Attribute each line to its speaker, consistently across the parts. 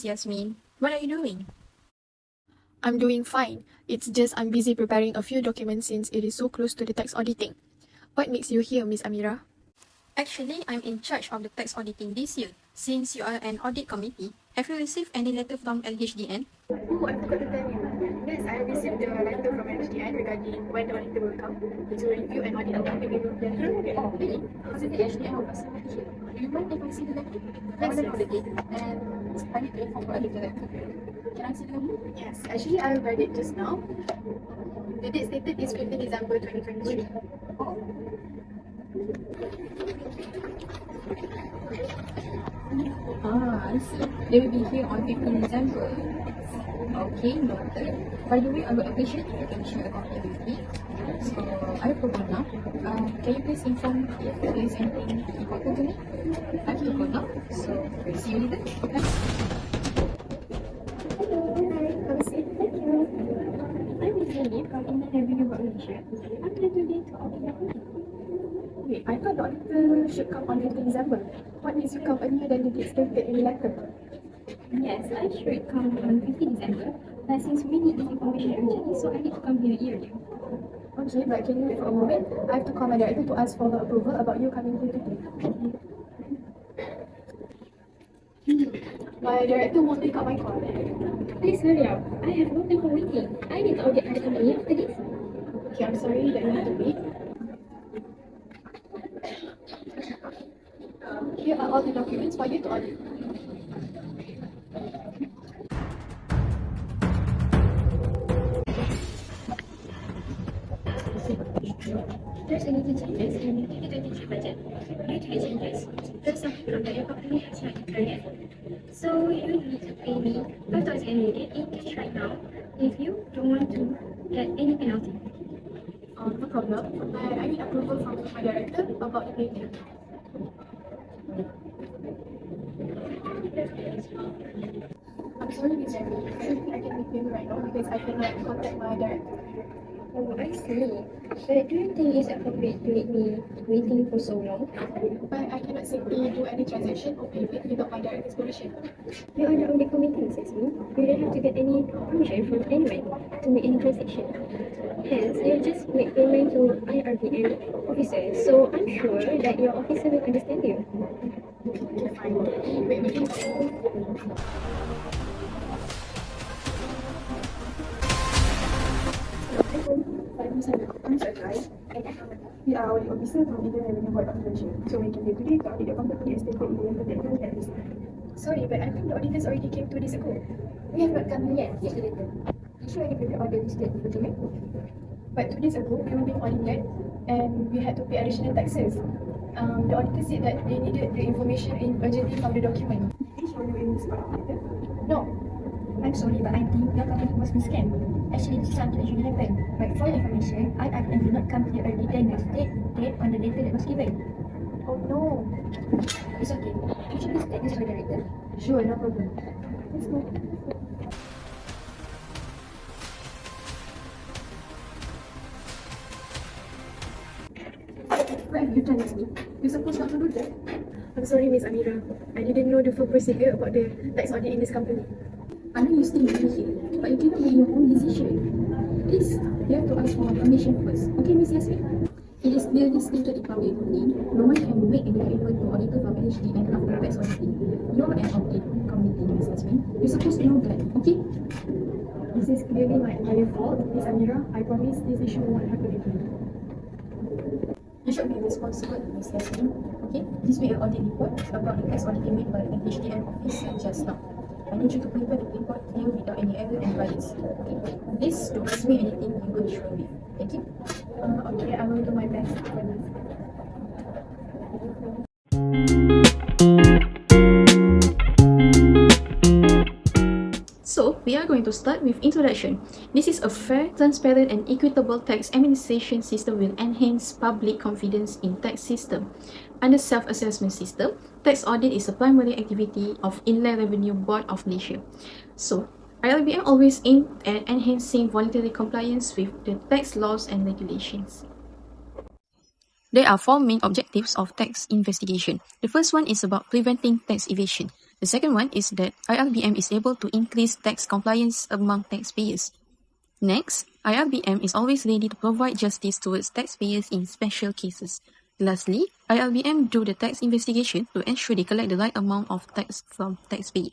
Speaker 1: Miss Yasmin. What are you doing?
Speaker 2: I'm doing fine. It's just I'm busy preparing a few documents since it is so close to the tax auditing. What makes you here, Miss Amira?
Speaker 1: Actually, I'm in charge of the tax auditing this year. Since you are an audit committee, have you received any letter from LHDN?
Speaker 2: Oh, I forgot to tell you. Yes, I received the letter from HDN regarding when the auditor will come to review and audit our company.
Speaker 1: Oh, really? Hasn't the HDN officer here? Do you mind if I see the letter?
Speaker 2: Yes,
Speaker 1: I'm on holiday, and I need to inform you the letter. Can I see the letter?
Speaker 2: Yes, actually I read it just now. The date stated is 15 December 2023.
Speaker 1: Oh. I see. They will be here on 15 December. Okay, noted. By the way, I would appreciate if you can share a copy with me. So, I have forgot now. Can you please inform if there is anything important to me? I have to go now. So, see you later. Okay?
Speaker 2: Hello, hi, have a seat. Thank you. I'm Izzy from Inland Revenue Board Malaysia. I'm here today to audit your company. Wait, I thought the auditor should come on 15 December. What makes you come earlier than the date stated in the letter?
Speaker 3: Yes, I should come on 15 December, but since we need this information urgently, so I need to come here earlier.
Speaker 2: Okay, but can you wait for a moment? I have to call my director to ask for her approval about you coming here today. My director won't pick up my call.
Speaker 3: Please hurry up. I have no time for waiting. I need to audit other company after this.
Speaker 2: Okay, I'm sorry that you have to wait. Here are all the documents for you to audit.
Speaker 3: There's a little changes in the 2023 budget. Due to the changes, there's some income that your company has not declared yet. So you need to pay me 5,000 ringgit in cash right now if you don't want to get any penalty.
Speaker 2: No problem. I need approval from my director about the payment. I'm sorry, Miss Jenny. I don't think I can make payment right now because I cannot contact my director.
Speaker 3: Oh, I see. But do you think it's appropriate to make me waiting for so long?
Speaker 2: But I cannot simply do any transaction or payment without my director's permission.
Speaker 3: You are the only committee, Cecily. You don't have to get any permission from anyone to make any transaction. Hence, you just make payment to IRBN officer. So I'm sure that your officer will understand you.
Speaker 2: Okay, fine. Wait. I'm Sajai, and we are audit officer from Inland Revenue Board of Malaysia. So we came here today to audit the company as stated in the letter that you have received. Sorry, but I think the auditors already came 2 days ago.
Speaker 3: We have not come here yet. Here's the letter. You show any paper order listed document?
Speaker 2: But 2 days ago, we were being audited and we had to pay additional taxes. The auditor said that they needed the information urgently from the document. Did they show you in this letter? No.
Speaker 3: I'm sorry, but I think your company was scammed. Actually, this is something that shouldn't happen. But for your information, I did not come here early than the date on the letter that was given.
Speaker 2: Oh no.
Speaker 3: It's okay. You should just take this to the director.
Speaker 2: Sure, no problem. Let's go. What have you done, Yasmin? You're supposed not to do that. I'm sorry, Miss Amira. I didn't know the full procedure about the tax audit in this company.
Speaker 3: I know you still live here, but you cannot make your own decision. Please, you have to ask for permission first. Okay, Miss Yasmin? It is clearly stated in public domain. No one can make any payment to auditor from LHDN after tax auditing. You're an audit committee, Miss Yasmin. You're supposed to know that, okay?
Speaker 2: This is clearly my fault, Miss Amira. I promise this issue won't happen again. You should be responsible, Miss Yasmin. Okay? Please make an audit report about the tax auditing made by the HDN office just now. I need you to prepare the report clear without any error and bias. Okay? Please don't ask me anything you're unsure with. Thank you. Okay, I will do my best for this.
Speaker 1: So, we are going to start with introduction. This is a fair, transparent, and equitable tax administration system will enhance public confidence in tax system. Under self-assessment system, tax audit is a primary activity of Inland Revenue Board of Malaysia. So, IRBM always aimed at enhancing voluntary compliance with the tax laws and regulations. There are 4 main objectives of tax investigation. The first one is about preventing tax evasion. The second one is that IRBM is able to increase tax compliance among taxpayers. Next, IRBM is always ready to provide justice towards taxpayers in special cases. Lastly, IRBM do the tax investigation to ensure they collect the right amount of tax from taxpayers.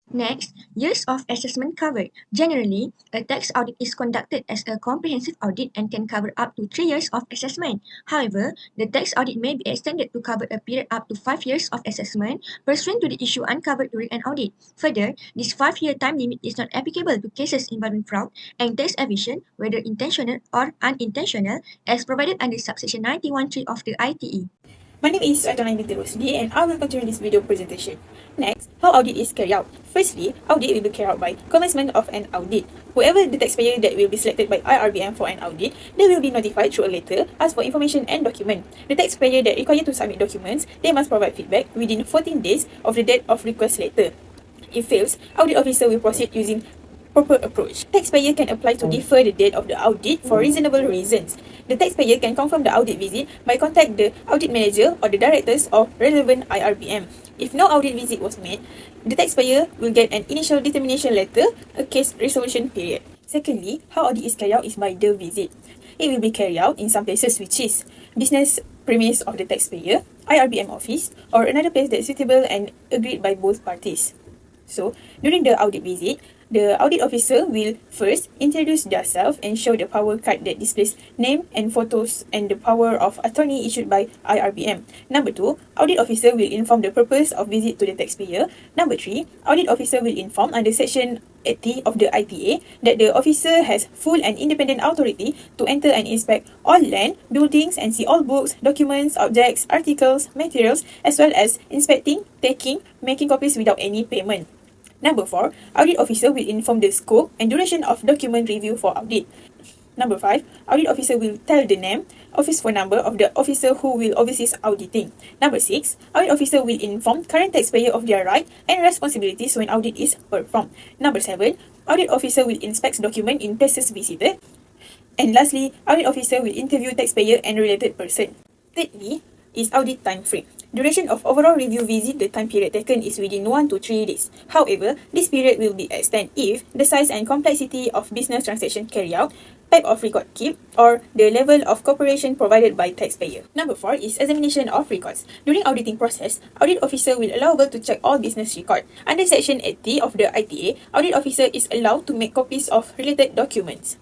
Speaker 4: Next, years of assessment covered. Generally, a tax audit is conducted as a comprehensive audit and can cover up to 3 years of assessment. However, the tax audit may be extended to cover a period up to 5 years of assessment pursuant to the issue uncovered during an audit. Further, this 5-year time limit is not applicable to cases involving fraud and tax evasion, whether intentional or unintentional, as provided under subsection 91(3) of the ITE.
Speaker 5: My name is Aitana Binti Rosli and I will continue this video presentation. Next, how audit is carried out. Firstly, audit will be carried out by commencement of an audit. Whoever the taxpayer that will be selected by IRBM for an audit, they will be notified through a letter, ask for information and document. The taxpayer that required to submit documents, they must provide feedback within 14 days of the date of request letter. If fails, audit officer will proceed using proper approach. Taxpayer can apply to defer the date of the audit for reasonable reasons. The taxpayer can confirm the audit visit by contact the audit manager or the directors of relevant IRBM. If no audit visit was made, the taxpayer will get an initial determination letter, a case resolution period. Secondly, how audit is carried out is by the visit. It will be carried out in some places which is business premise of the taxpayer, IRBM office, or another place that is suitable and agreed by both parties. So, during the audit visit, the audit officer will first introduce themselves and show the power card that displays name and photos and the power of attorney issued by IRBM. Number 2, audit officer will inform the purpose of visit to the taxpayer. Number 3, audit officer will inform under section 80 of the IPA that the officer has full and independent authority to enter and inspect all land, buildings and see all books, documents, objects, articles, materials, as well as inspecting, taking, making copies without any payment. Number 4, audit officer will inform the scope and duration of document review for audit. Number 5, audit officer will tell the name, office phone number of the officer who will oversee auditing. Number 6, audit officer will inform current taxpayer of their right and responsibilities when audit is performed. Number 7, audit officer will inspect document in places visited. And lastly, audit officer will interview taxpayer and related person. Thirdly, is audit time frame. Duration of overall review visit, the time period taken is within 1 to 3 days. However, this period will be extended if the size and complexity of business transaction carried out, type of record kept, or the level of cooperation provided by taxpayer. Number 4 is examination of records. During auditing process, audit officer will allowable to check all business record. Under section 80 of the ITA, audit officer is allowed to make copies of related documents.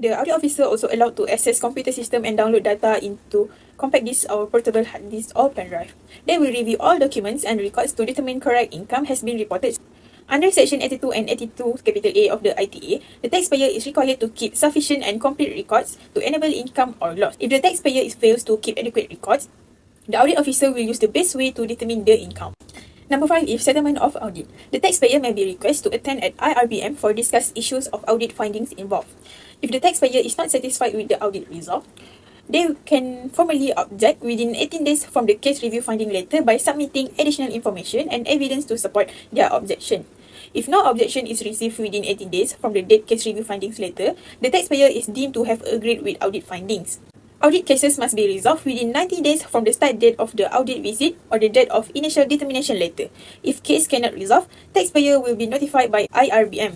Speaker 5: The audit officer also allowed to access computer system and download data into compact disk or portable hard disk or pen drive. They will review all documents and records to determine correct income has been reported. Under section 82 and 82 capital A of the ITA, the taxpayer is required to keep sufficient and complete records to enable income or loss. If the taxpayer fails to keep adequate records, the audit officer will use the best way to determine the income. Number 5 is settlement of audit. The taxpayer may be requested to attend at IRBM for discuss issues of audit findings involved. If the taxpayer is not satisfied with the audit result, they can formally object within 18 days from the case review finding letter by submitting additional information and evidence to support their objection. If no objection is received within 18 days from the date case review findings letter, the taxpayer is deemed to have agreed with audit findings. Audit cases must be resolved within 90 days from the start date of the audit visit or the date of initial determination letter. If case cannot resolve, taxpayer will be notified by IRBM.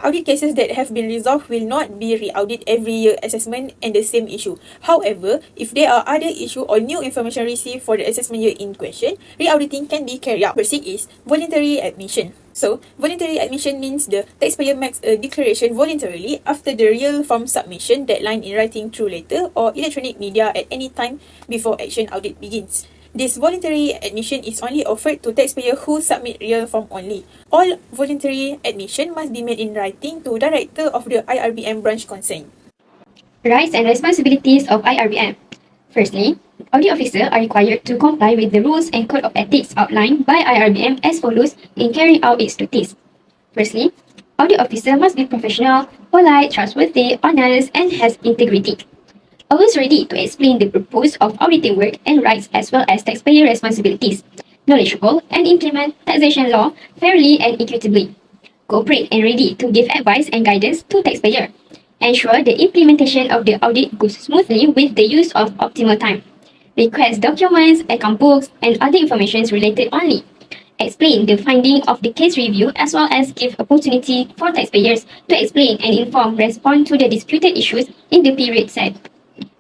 Speaker 5: Audit cases that have been resolved will not be re-audit every year assessment and the same issue. However, if there are other issue or new information received for the assessment year in question, re-auditing can be carried out. Number 6 is voluntary admission. So, voluntary admission means the taxpayer makes a declaration voluntarily after the real form submission deadline in writing through letter or electronic media at any time before action audit begins. This voluntary admission is only offered to taxpayer who submit real form only. All voluntary admission must be made in writing to director of the IRBM branch concerned.
Speaker 3: Rights and responsibilities of IRBM. Firstly, audit officers are required to comply with the rules and code of ethics outlined by IRBM as follows in carrying out its duties. Firstly, audit officer must be professional, polite, trustworthy, honest, and has integrity. Always ready to explain the purpose of auditing work and rights as well as taxpayer responsibilities. Knowledgeable and implement taxation law fairly and equitably. Cooperate and ready to give advice and guidance to taxpayer. Ensure the implementation of the audit goes smoothly with the use of optimal time. Request documents, account books, and other information related only. explain the finding of the case review as well as give opportunity for taxpayers to explain and inform respond to the disputed issues in the period set.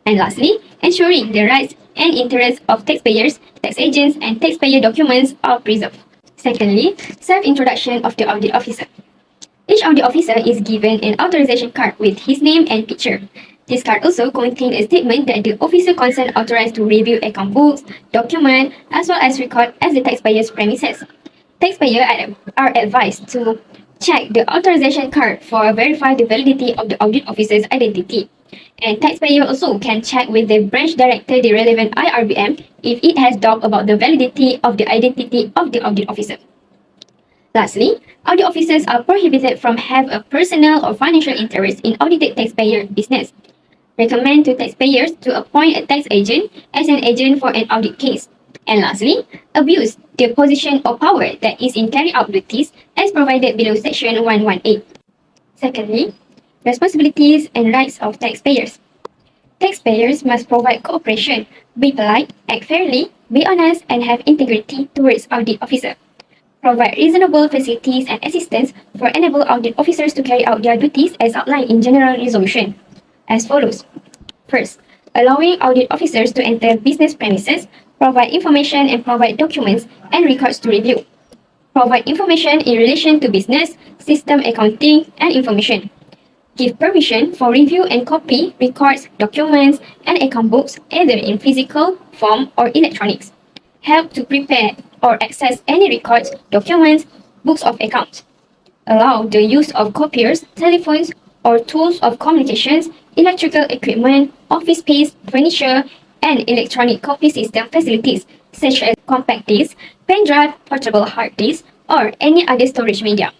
Speaker 3: And lastly, ensuring the rights and interests of taxpayers, tax agents, and taxpayer documents are preserved. Secondly, self-introduction of the audit officer. Each audit officer is given an authorization card with his name and picture. This card also contains a statement that the officer concerned authorized to review account books, document, as well as record as the taxpayer's premises. Taxpayers are advised to check the authorization card for verify the validity of the audit officer's identity. And taxpayer also can check with the branch director the relevant IRBM if it has doubt about the validity of the identity of the audit officer. Lastly, audit officers are prohibited from have a personal or financial interest in audited taxpayer business. Recommend to taxpayers to appoint a tax agent as an agent for an audit case. And lastly, abuse the position or power that is in carry out duties as provided below section 118. Secondly, responsibilities and rights of taxpayers. Taxpayers must provide cooperation, be polite, act fairly, be honest, and have integrity towards audit officer. Provide reasonable facilities and assistance for enable audit officers to carry out their duties as outlined in General Resolution, as follows. First, allowing audit officers to enter business premises, provide information and provide documents and records to review. Provide information in relation to business, system accounting, and information. Give permission for review and copy records, documents, and account books either in physical form or electronics. Help to prepare or access any records, documents, books of accounts. Allow the use of copiers, telephones, or tools of communications, electrical equipment, office space, furniture, and electronic copy system facilities such as compact disc, pen drive, portable hard disk, or any other storage media.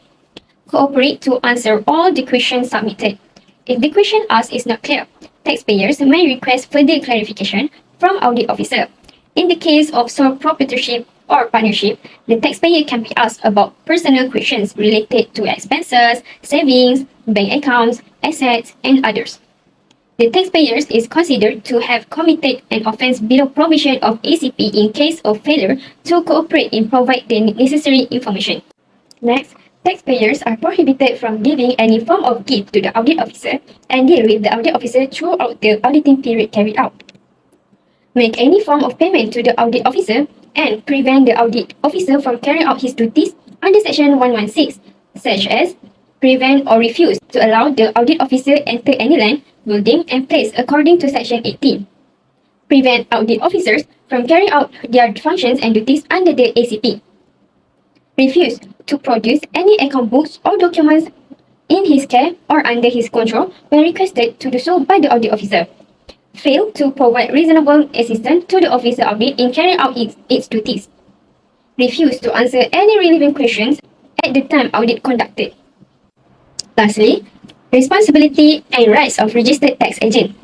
Speaker 3: Cooperate to answer all the questions submitted. If the question asked is not clear, taxpayers may request further clarification from audit officer. In the case of sole proprietorship or partnership, the taxpayer can be asked about personal questions related to expenses, savings, bank accounts, assets, and others. The taxpayer is considered to have committed an offence below provision of ACP in case of failure to cooperate in provide the necessary information. Next, taxpayers are prohibited from giving any form of gift to the audit officer and deal with the audit officer throughout the auditing period carried out. Make any form of payment to the audit officer and prevent the audit officer from carrying out his duties under section 116, such as prevent or refuse to allow the audit officer enter any land, building, and place according to section 18. Prevent audit officers from carrying out their functions and duties under the ACP. Refuse to produce any account books or documents in his care or under his control when requested to do so by the audit officer. Fail to provide reasonable assistance to the officer audit in carrying out its duties. Refuse to answer any relevant questions at the time audit conducted. Lastly, responsibility and rights of registered tax agent.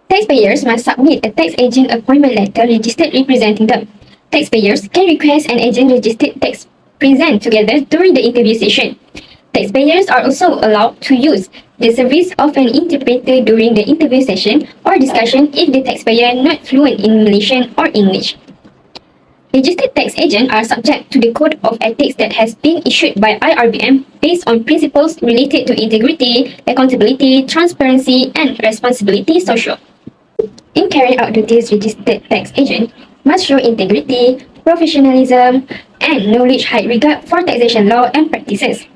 Speaker 3: Taxpayers must submit a tax agent appointment letter registered representing them. Taxpayers can request an agent registered tax present together during the interview session. Taxpayers are also allowed to use the service of an interpreter during the interview session or discussion if the taxpayer not fluent in Malaysian or English. Registered tax agents are subject to the code of ethics that has been issued by IRBM based on principles related to integrity, accountability, transparency, and responsibility social. In carrying out duties, registered tax agent must show integrity, professionalism, and knowledge high regard for taxation law and practices.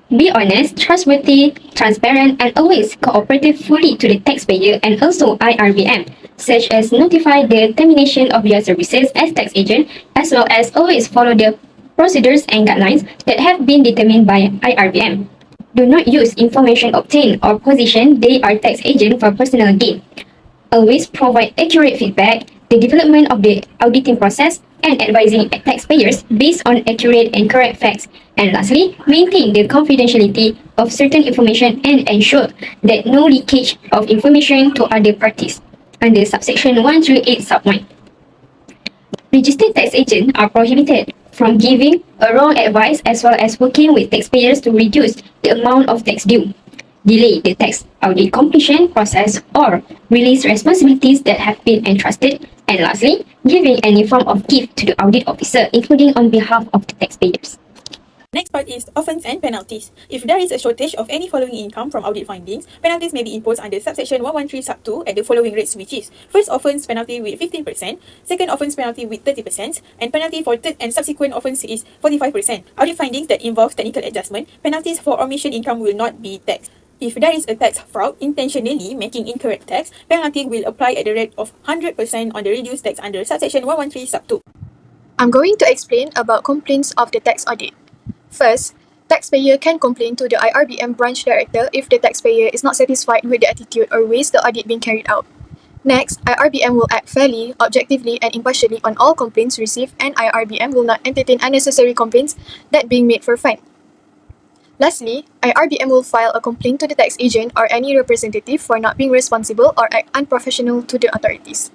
Speaker 3: Be honest, trustworthy, transparent, and always cooperative fully to the taxpayer and also IRBM, such as notify the termination of your services as tax agent, as well as always follow the procedures and guidelines that have been determined by IRBM. Do not use information obtained or position they are tax agent for personal gain. Always provide accurate feedback, the development of the auditing process, and advising taxpayers based on accurate and correct facts. And lastly, maintain the confidentiality of certain information and ensure that no leakage of information to other parties. Under subsection 138 sub 1. Registered tax agents are prohibited from giving a wrong advice as well as working with taxpayers to reduce the amount of tax due, delay the tax audit completion process, or release responsibilities that have been entrusted
Speaker 6: And lastly, giving any form of gift to the audit officer, including on behalf of the taxpayers.
Speaker 5: Next part is offence and penalties. If there is a shortage of any following income from audit findings, penalties may be imposed under subsection 113 sub 2 at the following rates, which is first offence penalty with 15%, second offence penalty with 30%, and penalty for third and subsequent offence is 45%. Audit findings that involve technical adjustment, penalties for omission income will not be taxed. If there is a tax fraud intentionally making incorrect tax, penalty will apply at the rate of 100% on the reduced tax under subsection 113 sub 2.
Speaker 2: I'm going to explain about complaints of the tax audit. First, taxpayer can complain to the IRBM branch director if the taxpayer is not satisfied with the attitude or ways the audit being carried out. Next, IRBM will act fairly, objectively, and impartially on all complaints received, and IRBM will not entertain unnecessary complaints that being made for fine. Lastly, IRBM will file a complaint to the tax agent or any representative for not being responsible or act unprofessional to the authorities.